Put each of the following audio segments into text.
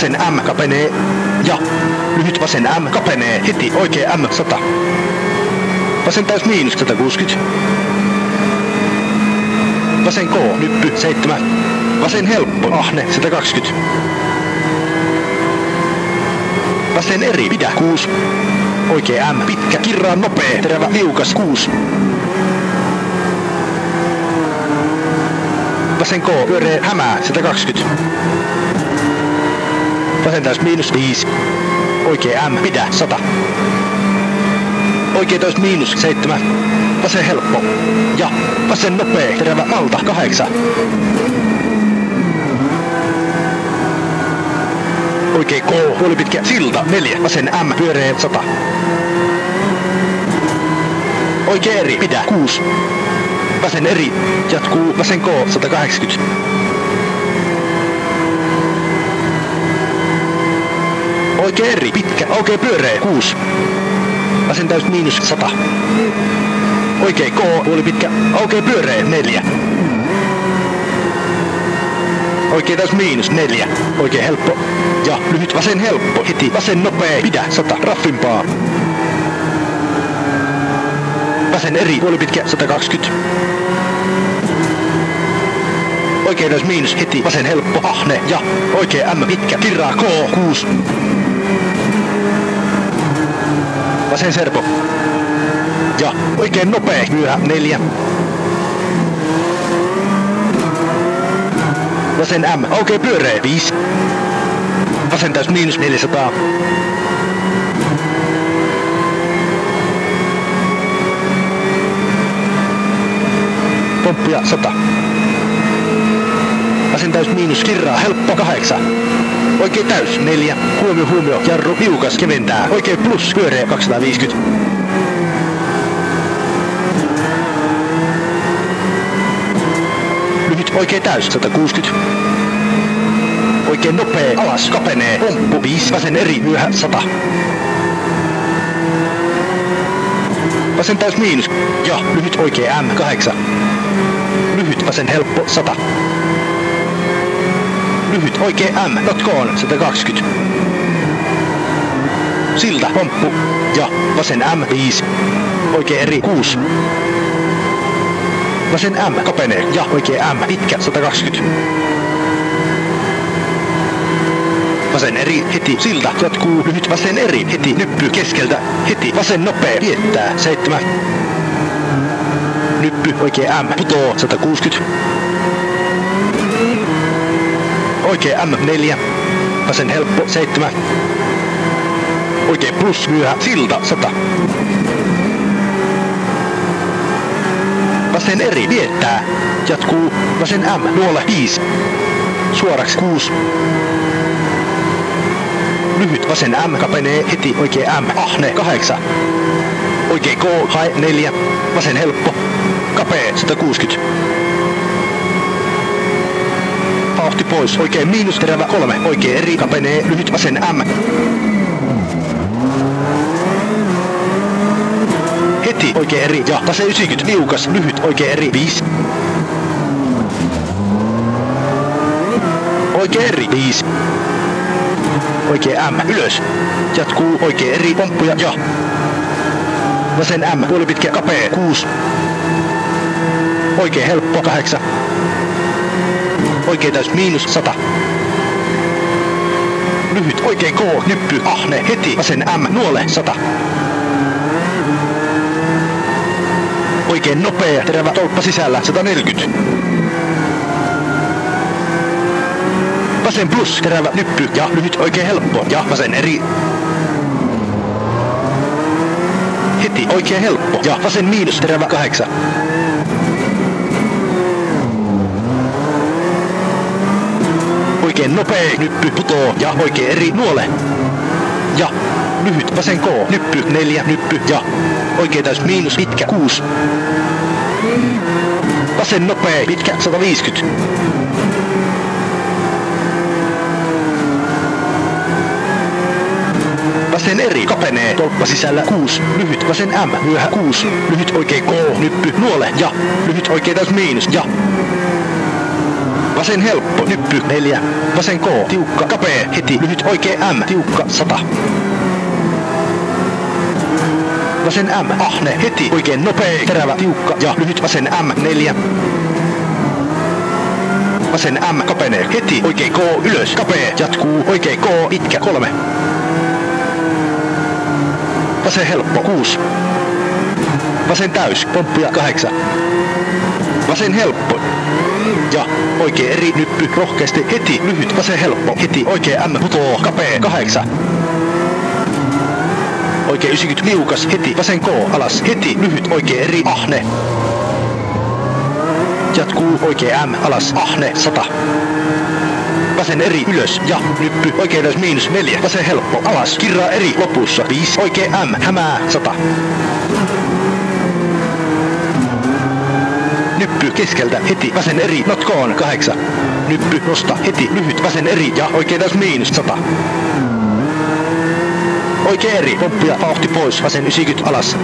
vasen M kapenee, ja lyhyt vasen M kapenee, heti oikea M 100. Vasen täys miinus 160. Vasen K, nyppy 7. Vasen helppo, ahne 120. Vasen eri, pidä 6. Oikea M, pitkä, kirraa nopea, terävä, liukas 6. Vasen K, pyöreä, hämää 120. Vasen täys miinus 5. Oikea M, pidä 100. Oikea täys miinus 7. Vasen helppo. Ja vasen nopea, terävä, malta 8. Oikea K, puolipitkä, silta 4. Vasen M, pyöreä 100. Oikea eri, pidä 6. Vasen eri, jatkuu vasen K 180. Oikea eri, pitkä, aukeaa pyöreä 6. Vasen täys miinus 100. Oikea K, puoli pitkä, aukeaa pyöreä 4. Oikea täys miinus 4. Oikea helppo. Ja lyhyt vasen helppo, heti vasen nopea, pidä 100, raffimpaa. Vasen eri, puoli pitkä 120. Oikea täys miinus, heti vasen helppo, ahne ja oikea M pitkä, kirraa K 6. Vasen serpo. Ja oikein nopea, myöhä 4. Vasen M, aukee pyöreä 5. Vasen täys miinus 400. Pomppuja 100. Vasen täys miinus kirraa, helppo 8. Oikein täys 4. Huomio, jarru liukas, keventää. Oikein plus, pyöreä 250. Lyhyt oikein täys 160. Oikein nopea, alas, kapenee, pomppu 5. Vasen eri, myöhä 100. Vasen täys miinus, ja lyhyt oikein M 8. Lyhyt vasen helppo 100. Lyhyt oikein M, notkoon 120. Silta, pomppu ja vasen M 5. Oikein eri 6. Vasen M kapenee ja oikein M pitkä 120. Vasen eri heti silta jatkuu, lyhyt vasen eri heti nyppy keskeltä heti vasen nopea viettää 7. Nyppy oikein M putoo 160. Oikein M 4. Vasen helppo 7. Oikein plus myöhä silta 100. Vasen eri viettää. Jatkuu vasen M nuole 5. Suoraksi 6. Lyhyt vasen M kapenee heti oikein M ahne 8. Oikein K hae 4. Vasen helppo. Kapee 160. Vauhti pois, oikein miinus terävä 3, oikein eri kapenee, lyhyt vasen M. Heti oikein eri ja vasen 90, liukas, lyhyt oikein eri 5. Oikein eri 5. Oikein M ylös. Jatkuu oikein eri pomppuja ja vasen M puolipitkä kapee 6. Oikein helppo 8. Oikein täys miinus 100. Lyhyt oikein K, nyppy, ahne, heti, vasen M, nuole 100. Oikein nopea, terävä tolppa sisällä 140. Vasen plus, terävä nyppy ja lyhyt oikein helppo ja vasen eri. Heti oikein helppo ja vasen miinus terävä 8. Oikein nopea nyppy putoo ja oikein eri nuole. Ja lyhyt vasen K, nyppy 4, nyppy ja oikein täys miinus pitkä 6. Vasen nopea pitkä 150. Vasen eri kapenee tolppa sisällä 6. Lyhyt vasen M myöhä 6. Lyhyt oikein K, nyppy nuole ja lyhyt oikein täys miinus ja vasen helppo, nyppy 4. Vasen K, tiukka, kapea, heti, lyhyt oikea M, tiukka 100. Vasen M, ahne, heti, oikein nopea, terävä, tiukka ja lyhyt vasen M 4. Vasen M kapenee, heti, oikein K ylös, kapea, jatkuu, oikein K, pitkä 3. Vasen helppo 6. Vasen täys, pomppia 8. Vasen helppo. Ja oikein eri nyppy, rohkeasti, heti, lyhyt, vasen helppo, heti, oikein M, putoo, kapea 8. Oikein 90 liukas, heti, vasen K, alas, heti, lyhyt, oikein eri, ahne. Jatkuu, oikein M, alas, ahne, 100. Vasen eri, ylös, ja, nyppy, oikein ylös, miinus 4. Vasen helppo, alas, kirraa eri, lopussa, 5, oikein M, hämää, 100. Nyppy keskeltä, heti, vasen eri, notkoon, 8. Nyppy, nosta, heti, lyhyt, vasen eri, ja oikein taas miinus 100. Oikein eri, pomppia, vauhti pois, vasen 90 alas.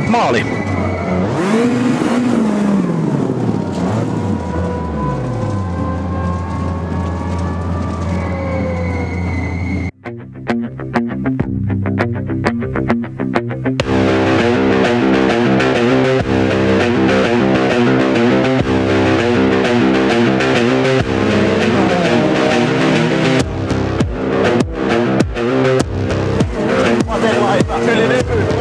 Maali. Kyllä